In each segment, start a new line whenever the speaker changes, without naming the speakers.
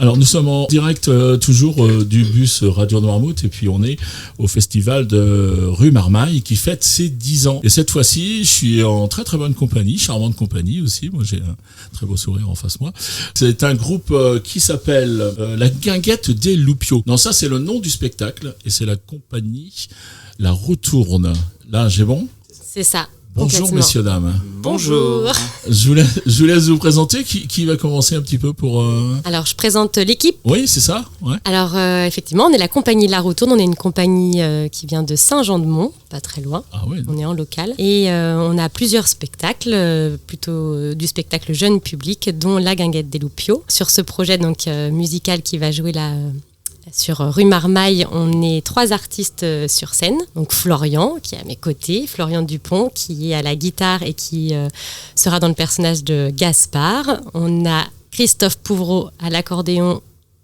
Alors nous sommes en direct toujours du bus Radio Noirmouth et puis on est au festival de rue Marmaille qui fête ses 10 ans. Et cette fois-ci, je suis en très très bonne compagnie, charmante compagnie aussi. Moi j'ai un très beau sourire en face de moi. C'est un groupe qui s'appelle La Guinguette des Loupiaux. Non, ça c'est le nom du spectacle et c'est la compagnie La Retourne. Là, j'ai bon ?
C'est ça.
Bonjour messieurs, dames.
Bonjour.
Je vous laisse vous présenter. Qui va commencer un petit peu pour...
Alors, je présente l'équipe.
Oui, c'est ça. Ouais.
Alors, effectivement, on est la compagnie La Retourne. On est une compagnie qui vient de Saint-Jean-de-Mont, pas très loin.
Ah ouais.
On est en local. Et on a plusieurs spectacles, plutôt du spectacle jeune public, dont La Guinguette des Loupiaux. Sur ce projet donc musical qui va jouer là... Sur rue Marmaille, on est 3 artistes sur scène. Donc Florian, qui est à mes côtés, Florian Dupont, qui est à la guitare et qui sera dans le personnage de Gaspard. On a Christophe Pouvreau à l'accordéon.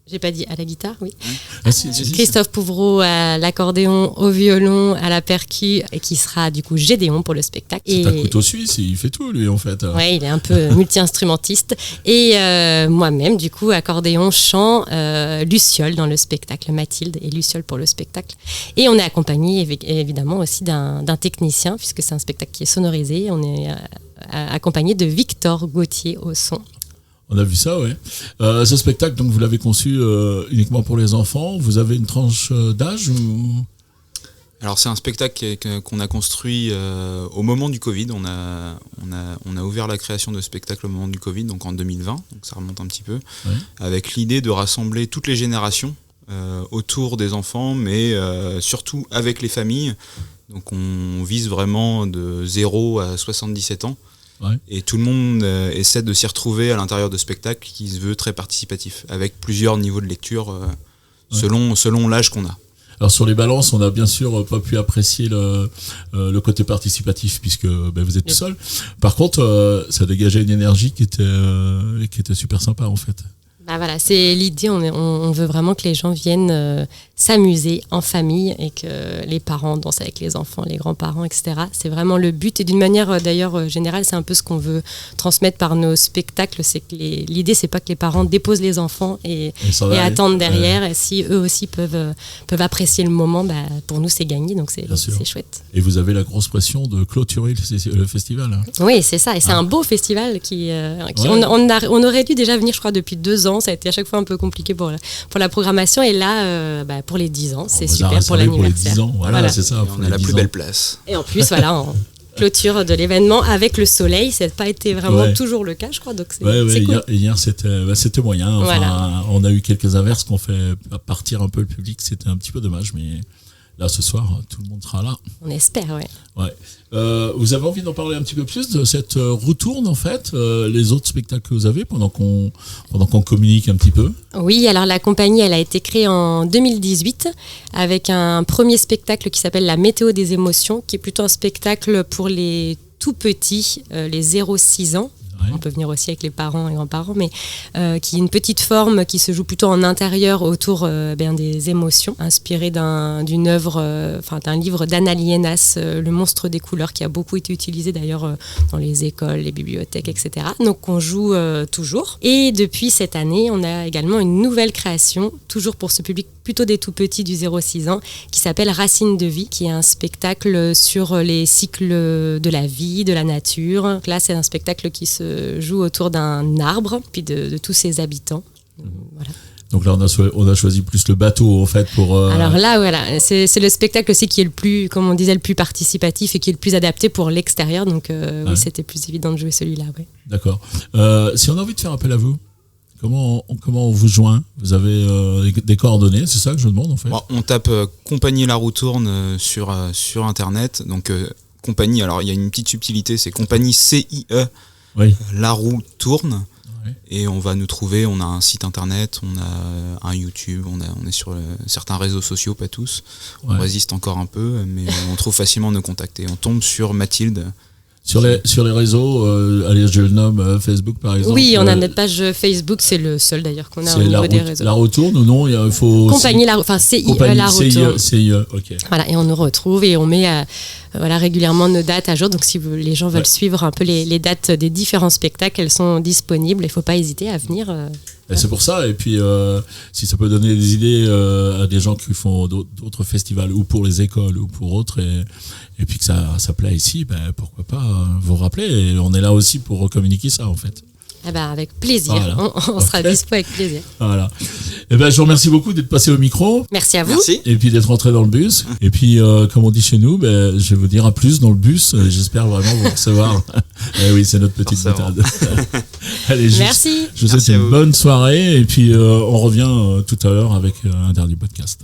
J'ai pas dit à la guitare, oui. Christophe Pouvreau à l'accordéon, au violon, à la percu, et qui sera du coup Gédéon pour le spectacle.
C'est un couteau suisse, il fait tout lui en fait.
Oui, il est un peu multi-instrumentiste. Et moi-même, du coup, accordéon, chant, luciole dans le spectacle, Mathilde et luciole pour le spectacle. Et on est accompagné évidemment aussi d'un technicien, puisque c'est un spectacle qui est sonorisé. On est accompagné de Victor Gauthier au son.
On a vu ça, ouais. Ce spectacle, donc, vous l'avez conçu uniquement pour les enfants. Vous avez une tranche d'âge ou...
Alors, c'est un spectacle qu'on a construit au moment du Covid. On a ouvert la création de spectacle au moment du Covid, donc en 2020. Donc, ça remonte un petit peu. Ouais. Avec l'idée de rassembler toutes les générations autour des enfants, mais surtout avec les familles. Donc, on vise vraiment de 0 à 77 ans. Ouais. Et tout le monde essaie de s'y retrouver à l'intérieur de spectacles qui se veut très participatif, avec plusieurs niveaux de lecture selon l'âge qu'on a.
Alors sur les balances, on n'a bien sûr pas pu apprécier le côté participatif puisque vous êtes tout seul. Par contre, ça dégageait une énergie qui était super sympa en fait.
Bah voilà, c'est l'idée, on veut vraiment que les gens viennent s'amuser en famille et que les parents dansent avec les enfants, les grands-parents, etc. C'est vraiment le but et d'une manière d'ailleurs générale, c'est un peu ce qu'on veut transmettre par nos spectacles, c'est que l'idée c'est pas que les parents déposent les enfants et attendent derrière, et si eux aussi peuvent apprécier le moment, pour nous c'est gagné, donc c'est chouette.
Et vous avez la grosse pression de clôturer le festival. Hein.
Oui, c'est ça, et c'est un beau festival on aurait dû déjà venir je crois depuis 2 ans, ça a été à chaque fois un peu compliqué pour la programmation et là pour les 10 ans c'est super pour l'anniversaire.
Pour les 10 ans, voilà. C'est ça.
On a la plus belle place.
Et en plus en clôture de l'événement avec le soleil, ça n'a pas été vraiment toujours le cas je crois, donc c'est cool.
Hier c'était moyen, on a eu quelques averses qui ont fait partir un peu le public, c'était un petit peu dommage, mais là ce soir tout le monde sera là.
On espère, ouais.
Vous avez envie d'en parler un petit peu plus de cette retourne en fait, les autres spectacles que vous avez pendant qu'on communique un petit peu?
Oui, alors la compagnie elle a été créée en 2018 avec un premier spectacle qui s'appelle La Météo des émotions, qui est plutôt un spectacle pour les tout petits, les 0-6 ans. On peut venir aussi avec les parents et grands-parents, mais qui est une petite forme qui se joue plutôt en intérieur autour des émotions, inspirée d'une œuvre, d'un livre d'Anna Liénas, Le monstre des couleurs, qui a beaucoup été utilisé d'ailleurs dans les écoles, les bibliothèques, etc. Donc on joue toujours. Et depuis cette année, on a également une nouvelle création, toujours pour ce public plutôt des tout petits du 0-6 ans, qui s'appelle Racines de vie, qui est un spectacle sur les cycles de la vie, de la nature. Donc là, c'est un spectacle qui se joue autour d'un arbre, puis de tous ses habitants. Voilà.
Donc là, on a choisi plus le bateau, en fait, pour...
Alors là, voilà, c'est le spectacle aussi qui est le plus, comme on disait, le plus participatif et qui est le plus adapté pour l'extérieur. Donc oui, c'était plus évident de jouer celui-là, oui.
D'accord. Si on a envie de faire appel à vous, comment on vous joint? Vous avez des coordonnées, c'est ça que je demande en fait?
On tape Compagnie La Retourne sur Internet. Donc compagnie, alors il y a une petite subtilité, c'est Compagnie CIE La Retourne. Ouais. Et on va nous trouver, on a un site internet, on a un YouTube, on est sur certains réseaux sociaux, pas tous. On résiste encore un peu, mais on trouve facilement nos contacts. Et on tombe sur Mathilde.
Sur les réseaux, allez, je le nomme, Facebook par exemple.
Oui, on a notre page Facebook, c'est le seul d'ailleurs qu'on a au niveau des réseaux.
La Retourne ou non, il faut...
Compagnie La Retourne.
CIE, ok.
Voilà, et on nous retrouve et on met régulièrement nos dates à jour. Donc si les gens veulent suivre un peu les dates des différents spectacles, elles sont disponibles. Il ne faut pas hésiter à venir.
Et c'est pour ça. Et puis si ça peut donner des idées à des gens qui font d'autres festivals ou pour les écoles ou pour autres et puis que ça plaît ici, pourquoi pas vous rappeler. Et on est là aussi pour communiquer ça en fait.
Avec plaisir,
voilà.
on sera dispo avec plaisir.
Voilà. Et je vous remercie beaucoup d'être passé au micro.
Merci à vous.
Merci.
Et puis d'être rentré dans le bus. Et puis, comme on dit chez nous, je vais vous dire à plus dans le bus. J'espère vraiment vous recevoir. Eh oui, c'est notre petite boutade. Allez,
merci.
Je vous souhaite une bonne soirée. Et puis, on revient tout à l'heure avec un dernier podcast.